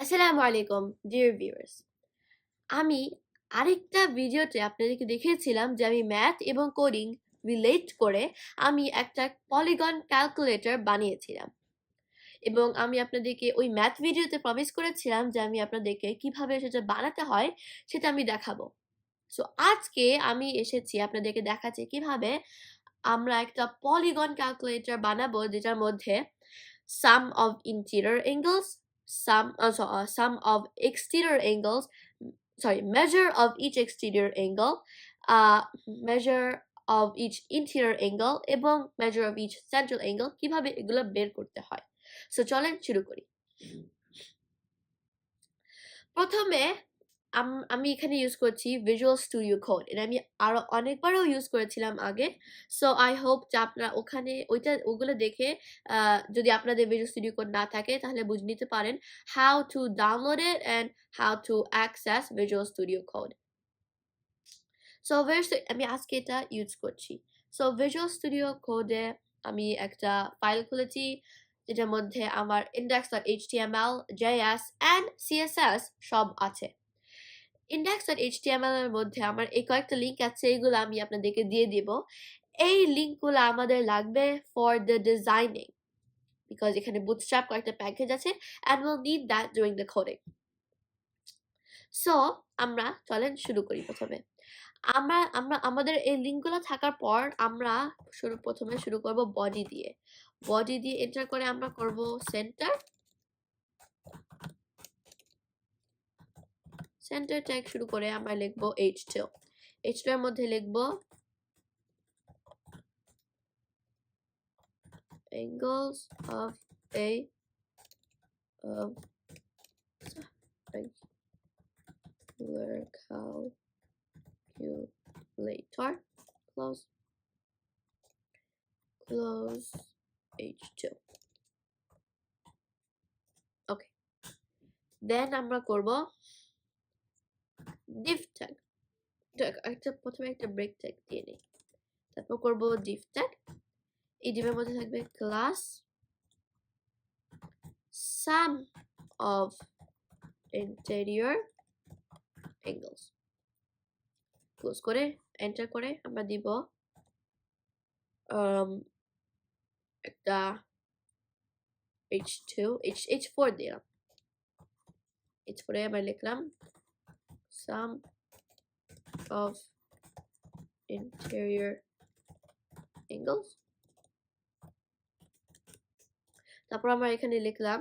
আসসালামু আলাইকুম dear viewers. আমি আরেকটা ভিডিওতে আপনাদেরকে দেখিয়েছিলাম যে আমি ম্যাথ এবং কোডিং রিলেট করে আমি একটা পলিগন ক্যালকুলেটর বানিয়েছিলাম, এবং আমি আপনাদেরকে ওই ম্যাথ ভিডিওতে প্রমিস করেছিলাম যে আমি আপনাদেরকে কিভাবে সেটা বানাতে হয় সেটা আমি দেখাবো। সো আজকে আমি এসেছি আপনাদেরকে দেখাচ্ছি কিভাবে আমরা একটা পলিগন ক্যালকুলেটর বানাবো, যেটার মধ্যে sum of interior angles, sum of exterior angles, measure of each exterior angle, measure of each interior angle এবং measure of each central angle কিভাবে এগুলো বের করতে হয়। সো চলেন শুরু করি। প্রথমে আমি এখানে ইউজ করছি ভিজুয়াল স্টুডিও কোড। এটা আমি আরো অনেকবারও ইউজ করেছিলাম আগে। সো আই হোপ যে আপনারা ওখানে ওগুলো দেখে যদি আপনাদের ভিজুয়াল স্টুডিও কোড না থাকে তাহলে বুঝে নিতে পারেন how to download it and how to access visual studio code. So আমি আজকে এটা ইউজ করছি। সো ভিজুয়াল স্টুডিও কোডে আমি একটা ফাইল খুলেছি যেটার মধ্যে আমার index.html, JS and CSS সব আছে। index.html এর মধ্যে আমার এই কয়েকটা লিঙ্ক আছে, এগুলো আমি আপনাদেরকে দিয়ে দিব। এই লিঙ্কগুলো আমাদের লাগবে ফর দ্য ডিজাইনিং, বিকজ এখানে বুটস্ট্র্যাপ কয়েকটা প্যাকেজ আছে and we'll need that during the coding. So আমরা চলেন শুরু করি। প্রথমে আমাদের এই লিঙ্কগুলো থাকার পর আমরা প্রথমে শুরু করব বডি দিয়ে। বডি দিয়ে এন্টার করে আমরা করব সেন্টার ট্যাগ শুরু করে আমরা লিখব h2 এর মধ্যে লিখব angles of a regular calculator, close h2. ওকে, দেন আমরা করব div tag। প্রথমে একটা ব্রেক ট্যাগ দিয়ে নেই, তারপর করব div tag। এই divের মধ্যে থাকবে class sum of interior angles, close করে এন্টার করে আমরা দিব একটা h4 দিলাম। h4 এ আমরা লিখলাম sum of interior angles, তারপর আমরা এখানে লিখলাম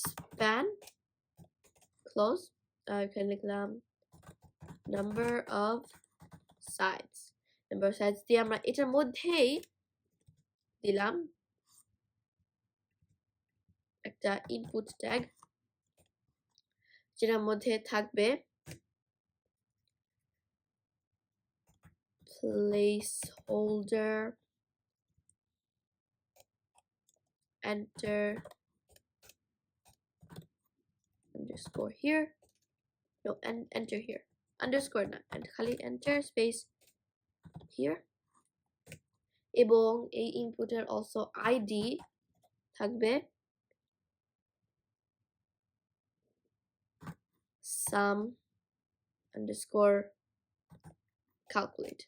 span, close, এখানে লিখলাম number of sides দিয়ে আমরা এটার মধ্যেই দিলাম একটা ইনপুট ট্যাগ, যেটার মধ্যে থাকবে placeholder enter underscore here, no, and enter here, underscore না, and খালি enter space here, এবং এই ইনপুটের also id থাকবে sum underscore calculate.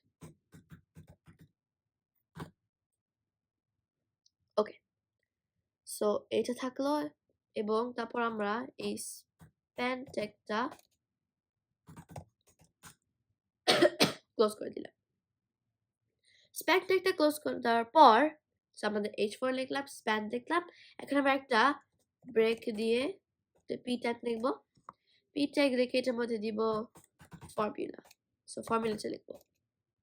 ওকে, সো এটা থাকলো, এবং তারপর আমরা এই স্প্যান ট্যাগটা ক্লোজ করে দিলাম। স্প্যান ট্যাগটা ক্লোজ করে দেওয়ার পর আমাদের h4 লিখলাম, স্প্যান দেখলাম। এখন আমরা একটা ব্রেক দিয়ে পি ট্যাগ লিখব। পি ট্যাগ রেখে এটার মধ্যে দিব ফর্মুলা। সো ফর্মুলাটা লিখব,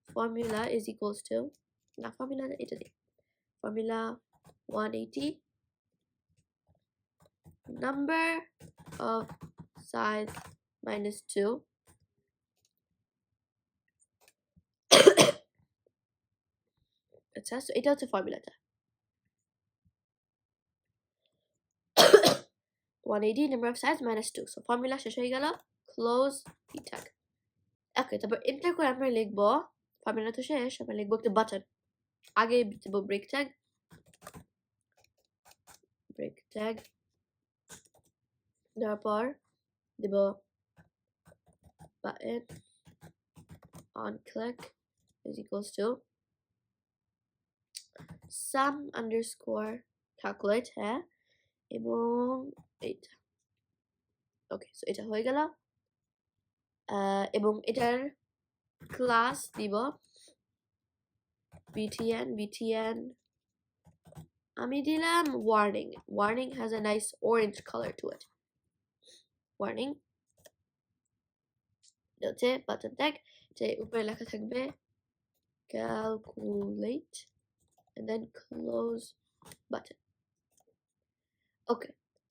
ফর্মুলা ইজ ইকুয়ালস টু, না ফর্মুলা এটা দিই, formula 180 number of sides minus 2 আচ্ছা, সো এটা হচ্ছে ফর্মুলাটা 180 number of sides minus 2। So formula শেষ হয়ে গেল, ক্লোজ পি ট্যাগ। ওকে, তারপর এন্টার করে আমরা লিখব, ফর্মুলা তো শেষ, আমরা লিখব একটা বাটন। আগে দেব ব্রেক ট্যাগ দেওয়ার পর দেব button on click is equals to sum underscore calculate, হ্যাঁ, এবং এইটা। ওকে, সো এটা হয়ে গেল। এবং এটার ক্লাস দিব btn আমি দিলাম warning has a nice orange color to it, warning হচ্ছে বাটন ট্যাগ, যে উপরে লেখা থাকবে calculate and then close button. Okay,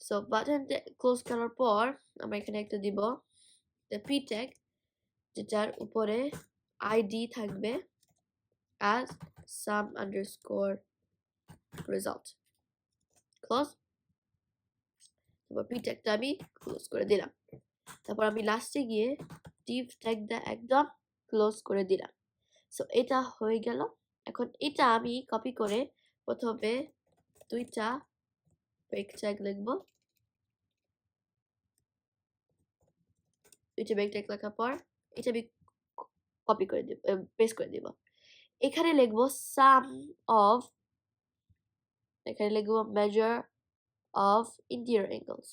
so button close করার পর আমরা এখানে একটা দিব p tag, যেটার উপরে id থাকবে as sum underscore result, close। তারপর p tagটা আমি ক্লোজ করে দিলাম। তারপর আমি লাস্টে গিয়ে div tagটা একদম ক্লোজ করে দিলাম। সো এটা হয়ে গেল। এখন এটা আমি কপি করে প্রথমে দুইটা ব্রেক ট্যাগ লিখবো, দুইটা ব্রেক ট্যাগ লেখার পর এটা আমি কপি করে দিব, পেস্ট করে দিব। এখানে লিখবো সাম অফ, এখানে লিখবো measure of interior angles,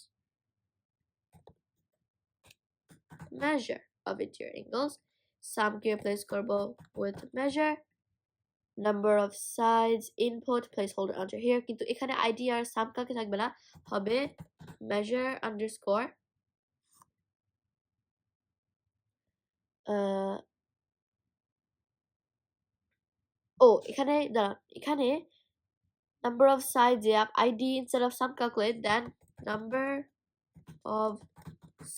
measure of interior angles, sum K replace করবো with measure, number of sides input placeholder under here, কিন্তু এখানে id আর sum কাকে থাকবে না, হবে measure underscore এখানে দাঁড়ান, এখানে number of sides id instead of sum calculate, then number of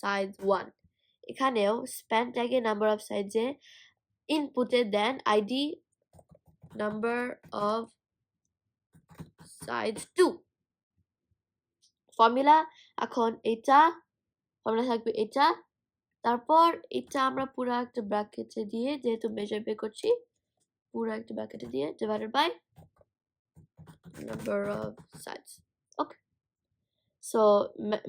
sides 1, এখানেও span tag A number of sides A input A then id number of sides 2, formula এখন এটা ফর্মুলা থাকবে এটা, তারপর এটা আমরা পুরো একটা ব্র্যাকেটে দিয়ে, যেহেতু মেজার বের করছি, পুরো একটা ব্র্যাকেটে দিয়ে divided by number of sides. Okay, so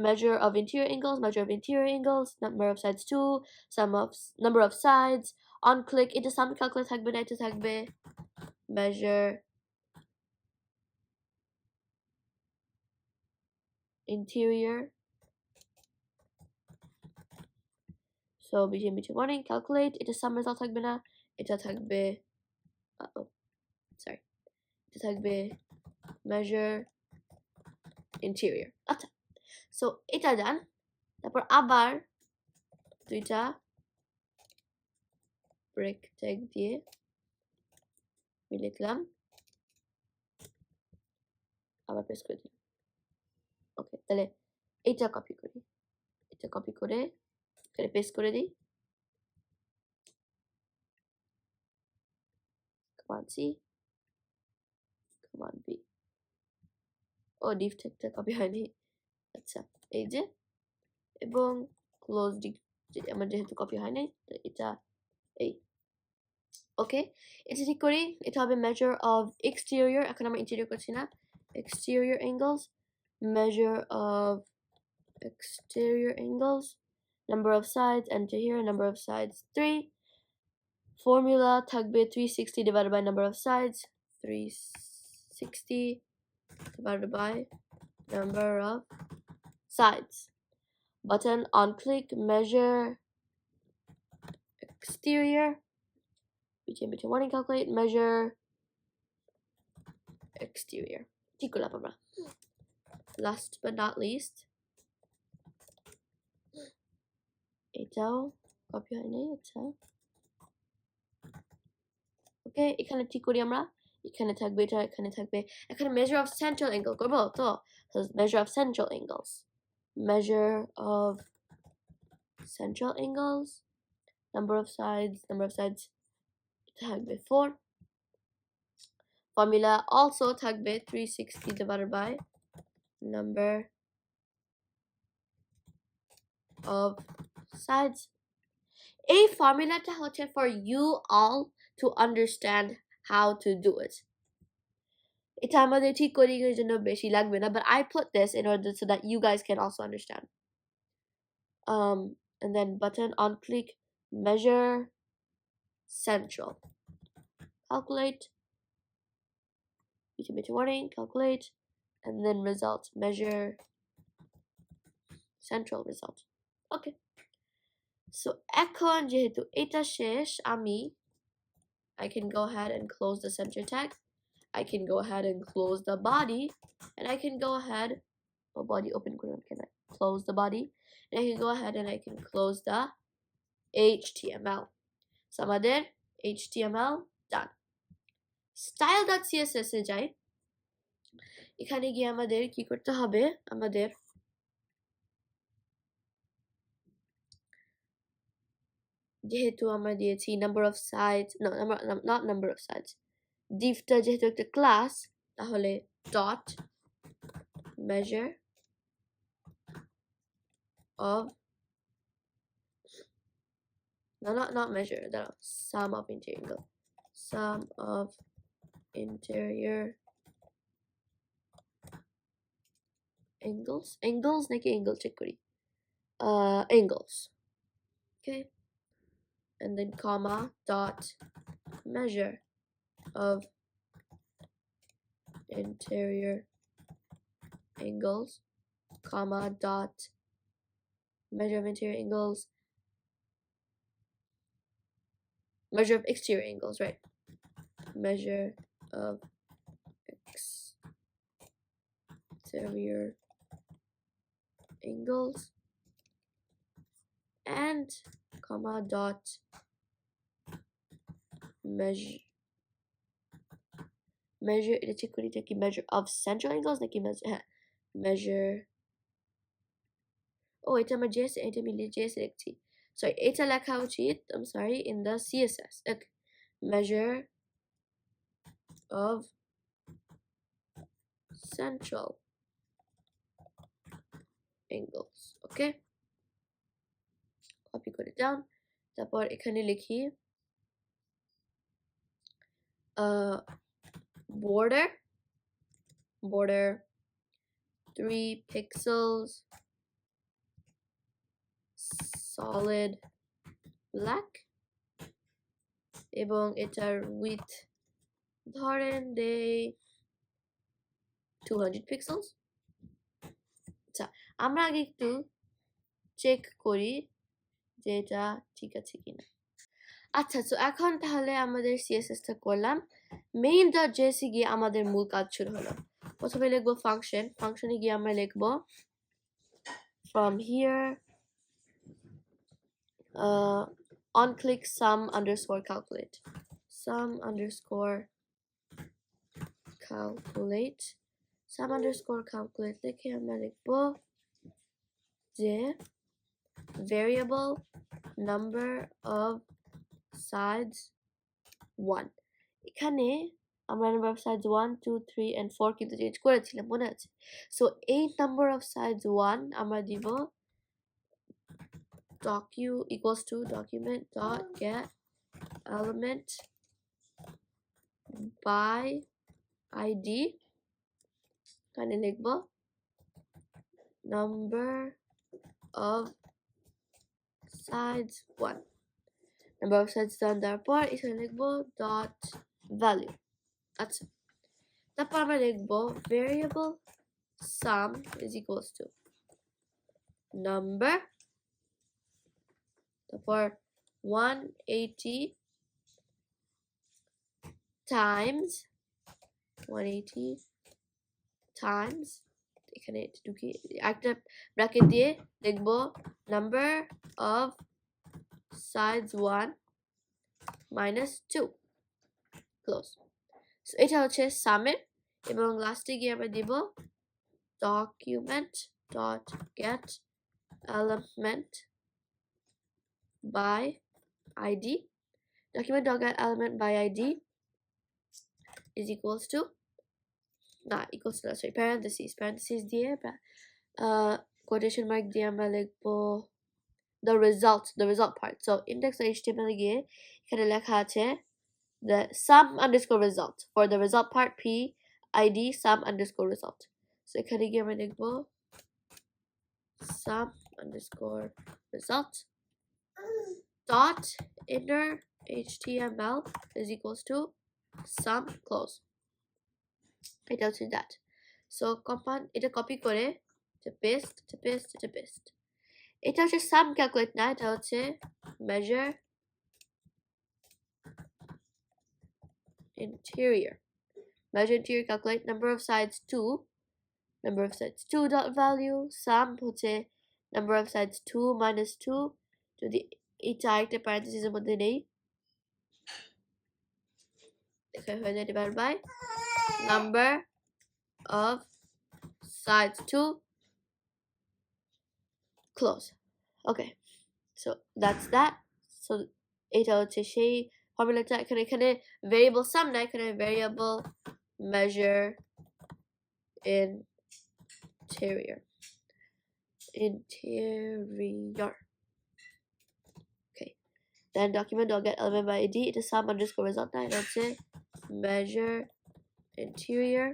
measure of interior angles, number of sides 2, sum of number of sides, on click এটা sum calculate থাকবে না, এটা থাকবে measure interior, so between warning calculate এটা sum result থাকবে না, এটা থাকবে sorry, এটা থাকবে measure interior। আচ্ছা, সো এটা ডান। তারপর আবার দুইটা ব্রেক ট্যাগ দিয়ে লিখলাম, আবার প্রেস করে দিলাম। ওকে, তাহলে এইটা কপি করি, এটা কপি করে এখানে পেস্ট করে দিই, command C command B, ও div tagটা কপি হয়নি, আচ্ছা এই যে, এবং ক্লোজ আমার যেহেতু কপি হয়নি, এটা এই। ওকে, এটা ঠিক করি, এটা হবে measure of exterior, এখন আমরা ইন্টেরিয়র করছি না, exterior angles, measure of exterior angles, number of sides, enter here, number of sides 3, formula থাকবে 360 divided by number of sides, 360 divided by number of sides, button on click, measure exterior, between warning calculate, measure exterior, ঠিক করলাম আমরা। last but not least এটাও copy হয়নি, আচ্ছা ওকে, এখানে ঠিক করি আমরা, এখানে থাকবে এটা, এখানে থাকবে, এখানে measure of central angle করব, তো measure of central angles, measure of central angles, number of sides থাকবে 4, formula also থাকবে 360 divided by number of sides। এই ফর্মুলাটা হচ্ছে for you all to understand how to do it, এটা আমাদের ঠিক করি এর জন্য বেশি লাগবে না, but I put this in order so that you guys can also understand. and then button on click measure central, calculate, intermittent warning, calculate, and then result, measure central result. Okay, so এখন যেহেতু এটা শেষ আমি I can go ahead and close the center tag. I can go ahead and close the body, and I can go ahead body open can I close the body, and I can go ahead and I can close the HTML. So আমাদের HTML done. style.css এ যাই, এখানে গিয়ে আমাদের কি করতে হবে, আমাদের যেহেতু আমরা দিয়েছি number of sides, no, not number of sides, divটা যেহেতু একটা ক্লাস, তাহলে dot measure of not measure, sum of interior angle, sum of interior angles নাকি angle check করি, angles, okay, and then comma dot measure of interior angles, comma dot measure of interior angles, measure of exterior angles, right, measure of exterior angles, and comma dot measure এটা check করি এটা কি measure of central angles নাকি measure এটা আমার JS, এটা আমি JS লিখছি, sorry এটা লেখা উচিত, I'm sorry, in the CSS. Okay, measure of central angles. Okay, copy করে down, তারপর এখানে লিখি border 3 pixels solid black, এবং এটার width ধরেন দেই 200 pixels. আচ্ছা, আমরা আগে একটু চেক করি যে এটা ঠিক আছে কিনা। আচ্ছা, তো এখন তাহলে আমাদের CSS টা করলাম, main.js এ গিয়ে আমাদের মূল কাজ শুরু হলো। প্রথমে লিখবো ফাংশনে গিয়ে আমরা লিখবো from here on click sum underscore calculate sum underscore calculate লিখে আমরা লিখবো যে variable number of sides 1, এখানে আমরা number of sides 1 2 3 and 4 কিন্তু চেঞ্জ করেছিলাম, মনে আছে? সো এই number of sides 1 আমরা দিব equals to document dot get element by id, এখানে লিখবো number of sides 1, number of sides done, তারপর এখানে লিখবো dot value. আচ্ছা, তারপর আমরা লিখবো variable sum is equals to number, তারপর 180 times এখানে ঢুকি একটা ব্র্যাকেট দিয়ে লিখবো number of sides 1 minus 2 close. So এটা হচ্ছে সামের, এবং লাস্টে গিয়ে আমরা দিব document dot get element by id, document dot get element by id is equals to sorry, parentheses দিয়ে quotation mark দিয়ে আমরা লিখবো the result part. So index.html গিয়ে এখানে লেখা আছে the sum underscore result for the result part p id sum underscore result. So এখানে গিয়ে আমরা লিখবো sum underscore result dot inner html is equals to sum close. এটা হচ্ছে that. So compound এটা কপি করে paste. এটা হচ্ছে sum calculate না, এটা হচ্ছে measure interior calculate number of sides 2 dot value sum হচ্ছে number of sides 2 minus 2 যদি এটা একটা parenthesis এর মধ্যে নেই এখানে হয়ে যায় divided by number of sides 2 close. Okay, so that's that. So এটা হচ্ছে সেই ফর্মুলাটা এখানে variable sum না এখানে variable measure interior. Okay, then document.getElement by id এটা sum underscore result না এটা হচ্ছে measure interior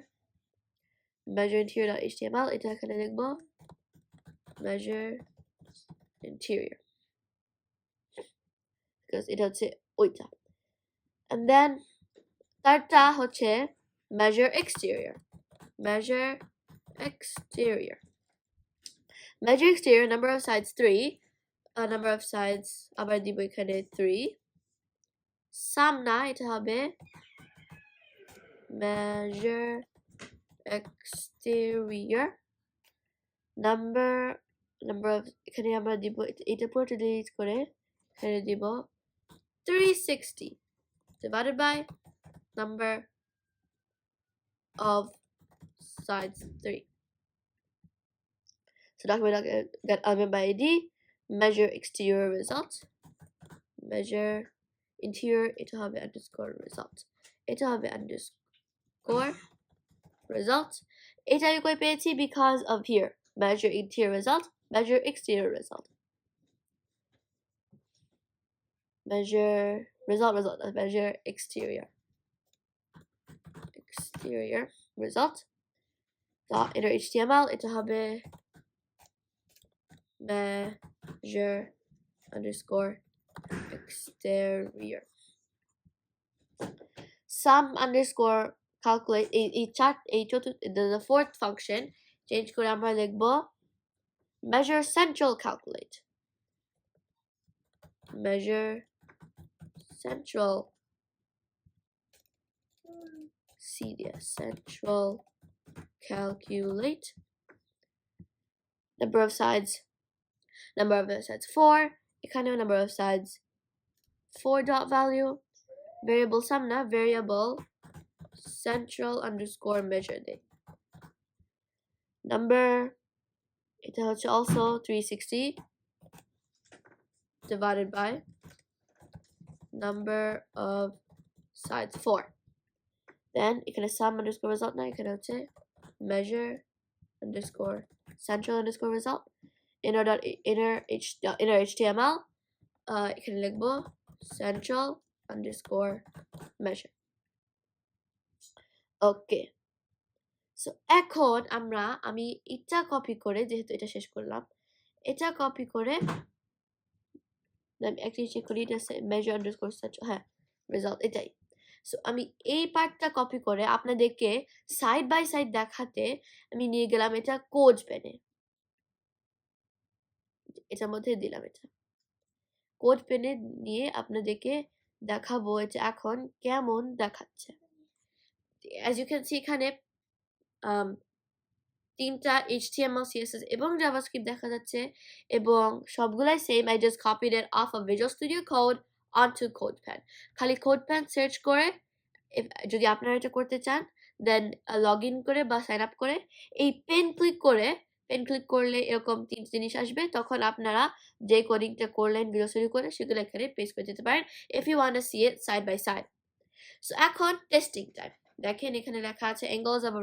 html এটা এখানে লিখবো measure interior because এটা হচ্ছে ওইটা and then তারটা হচ্ছে measure exterior number of sides 3 number of sides আবার দিব এখানে 3 sum না এটা হবে measure exterior number of এখানে আমরা দিব এটা পুরোটা ডিলিট করে এখানে দিব 360 divided by number of sides 3. So document.getElement by id measure exterior result measure interior এটা হবে underscore result এটা হবে underscore result এটা আমি কই পেয়েছি because of here measure interior result measure exterior result measure result measure exterior result dot inner html এটা হবে measure underscore exterior sum underscore calculate the fourth function change করে আমরা লিখব measure central calculate measure central calculate number of sides 4 এখানে number of sides 4 dot value variable sum না variable central underscore measure দেই number এটা হচ্ছে also 360 divided by number of sides 4 then এখানে sum underscore result না এখানে হচ্ছে measure underscore central underscore result inner html এখানে লিখবো central underscore measure okay so এখন আমি এটা কপি করে যেহেতু এটা শেষ করলাম এটা কপি করে আমি actually চেক করি এটা measure underscore central হ্যাঁ result এটাই সো আমি এই পার্টটা কপি করে আপনাদেরকে সাইড বাই সাইড দেখাতে আমি নিয়ে গেলাম এটা কোড পেনে এটার মধ্যে দিলাম এটা কোড পেনে নিয়ে আপনাদেরকে দেখাবো এটা এখন কেমন দেখাচ্ছে as you can see এখানে তিনটা HTML CSS এবং JavaScript দেখা যাচ্ছে এবং সবগুলাই same I just copied it off of Visual Studio Code onto CodePen খালি CodePen সার্চ করে যদি আপনারা এটা করতে চান দেন লগ ইন করে বা সাইন আপ করে এই পেন ক্লিক করলে এরকম তিন জিনিস আসবে তখন আপনারা যে কোডিংটা করলেন ভিডিও শুরু করে সেগুলো এখানে পেস্ট করে দিতে পারেন if you want to see it side by side so এখন টেস্টিং টাইম দেখেন এখানে লেখা আছে angles of a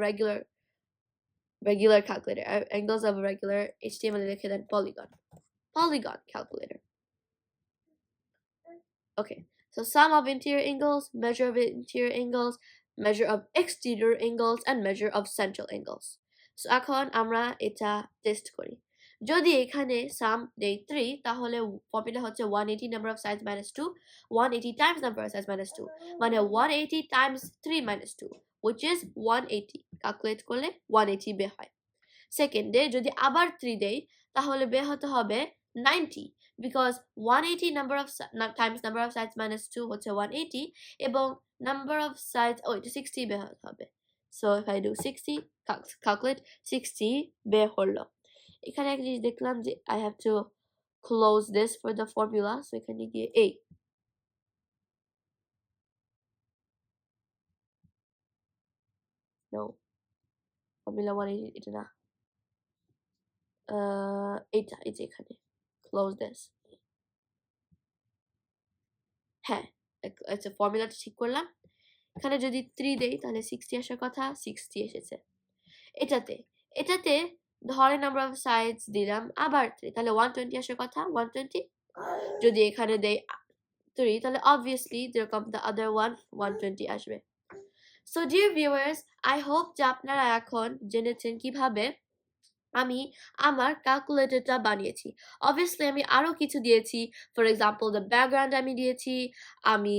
regular calculator angles of a regular HTML লিখে দেন polygon calculator okay so sum of interior angles measure of interior angles measure of exterior angles and measure of central angles so এখন আমরা এটা test করি যদি এখানে সাম দেই 3 তাহলে formula হচ্ছে 180 number of sides minus 2 180 Times number of sides minus 2 মানে 180 Times 3 minus 2 which is 180 calculate করলে 180 বের হয় সেকেন্ডে যদি আবার 3 দেই তাহলে বের হতে হবে 90 because 180 number of times number of sides minus 2 হচ্ছে 180 এবং number of sides এটা 60 বের হতে হবে so if I do 60 calculate 60 বের হলো এখানে একটা জিনিস দেখলাম যে I have to close this for the formula so এখানে গিয়ে no formula 180 এটা না এটা এই যে এখানে close this হ্যাঁ আচ্ছা ফর্মুলাটা ঠিক করলাম এখানে যদি 3 দেই তাহলে 60 আসার কথা 60 এসেছে এটাতে ধরে নাম্বার অফ সাইডস দিলাম আবার 3 তাহলে 120 আসার কথা 120 যদি এখানে দেই 3 তাহলে obviously যেরকম the other one 120 আসবে so dear viewers I hope যে আপনারা এখন জেনেছেন কিভাবে আমি আমার ক্যালকুলেটরটা বানিয়েছি obviously আমি আরো কিছু দিয়েছি for example the background আমি দিয়েছি আমি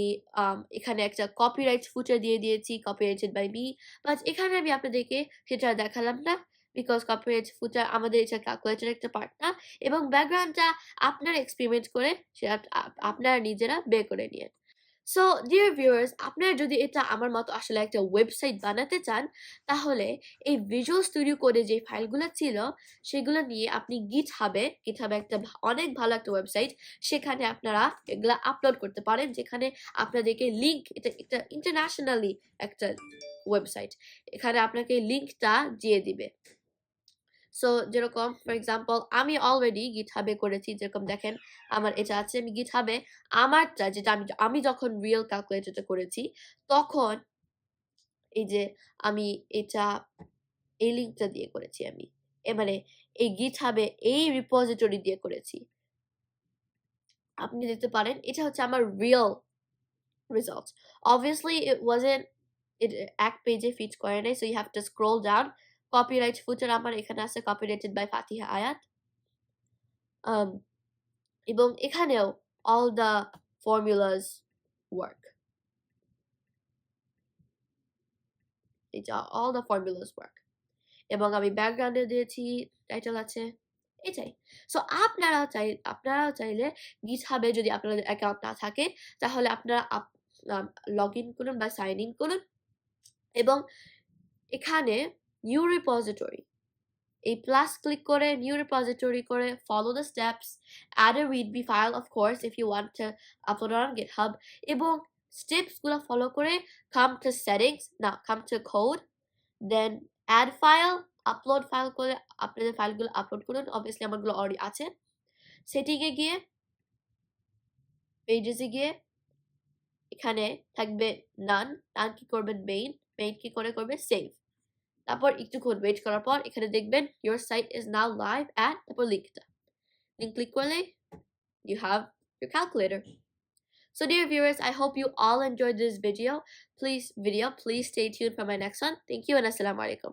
এখানে একটা copyright footer দিয়ে দিয়েছি copyrighted by me but এখানে আমি আপনাদেরকে সেটা দেখালাম না because copyright footer আমাদের এটা ক্যালকুলেটর একটা পার্ট না এবং ব্যাকগ্রাউন্ডটা আপনারা এক্সপেরিমেন্ট করে সেটা আপনারা নিজেরা বের করে নিয়ে সো ডিয়ার ভিউয়ার্স আপনারা যদি এটা আমার মতো আসলে একটা ওয়েবসাইট বানাতে চান তাহলে এই ভিজুয়াল স্টুডিও কোডে যে ফাইলগুলো ছিল সেগুলো নিয়ে আপনি গিটহাবে একটা অনেক ভালো একটা ওয়েবসাইট সেখানে আপনারা এগুলা আপলোড করতে পারেন যেখানে আপনাদেরকে লিংক এটা একটা ইন্টারন্যাশনালি একটা ওয়েবসাইট এখানে আপনাকে লিংকটা দিয়ে দিবে সো যেরকম ফর এক্সাম্পল আমি অলরেডি গিটহাবে করেছি যেরকম দেখেন আমার এটা আছে আমি গিটহাবে আমারটা যেটা আমি যখন রিয়েল ক্যালকুলেটরটা করেছি তখন এই যে আমি এটা এই লিংকটা দিয়ে করেছি আমি মানে এই গিটহাবে এই রিপোজিটরি দিয়ে করেছি আপনি দেখতে পারেন এটা হচ্ছে আমার real result obviously it wasn't it এক পেজে ফিট করে নাই so you have to scroll down copyright footer আমার এখানে আছে copyrighted by Faatiha Aayat এবং এখানেও all the formulas work এটা all the formulas work এবং আমি ব্যাকগ্রাউন্ডে দিয়েছি টাইটেল আছে এটাই সো আপনারা চাইলে গিটহাবে যদি আপনাদের অ্যাকাউন্ট না থাকে তাহলে আপনারা লগ ইন করুন বা সাইন ইন করুন এবং এখানে নিউ রিপোজিটরি এই প্লাস ক্লিক করে নিউ রিপোজিটরি করে follow the steps add a readme file of course if you want to upload it on GitHub এবং steps গুলো ফলো করে come to settings now come to code then add file upload file করে আপনাদের ফাইলগুলো upload করুন obviously আমারগুলো already আছে setting এ গিয়ে পেজেসে গিয়ে এখানে থাকবে নান কি করবেন মেইন কি করবে সেভ তারপর একটুক্ষণ ওয়েট করার পর এখানে দেখবেন your site is now live at তারপর লিংক ক্লিক করলে you have your calculator so dear viewers I hope you all enjoyed this video please stay tuned for my next one thank you and assalamu alaikum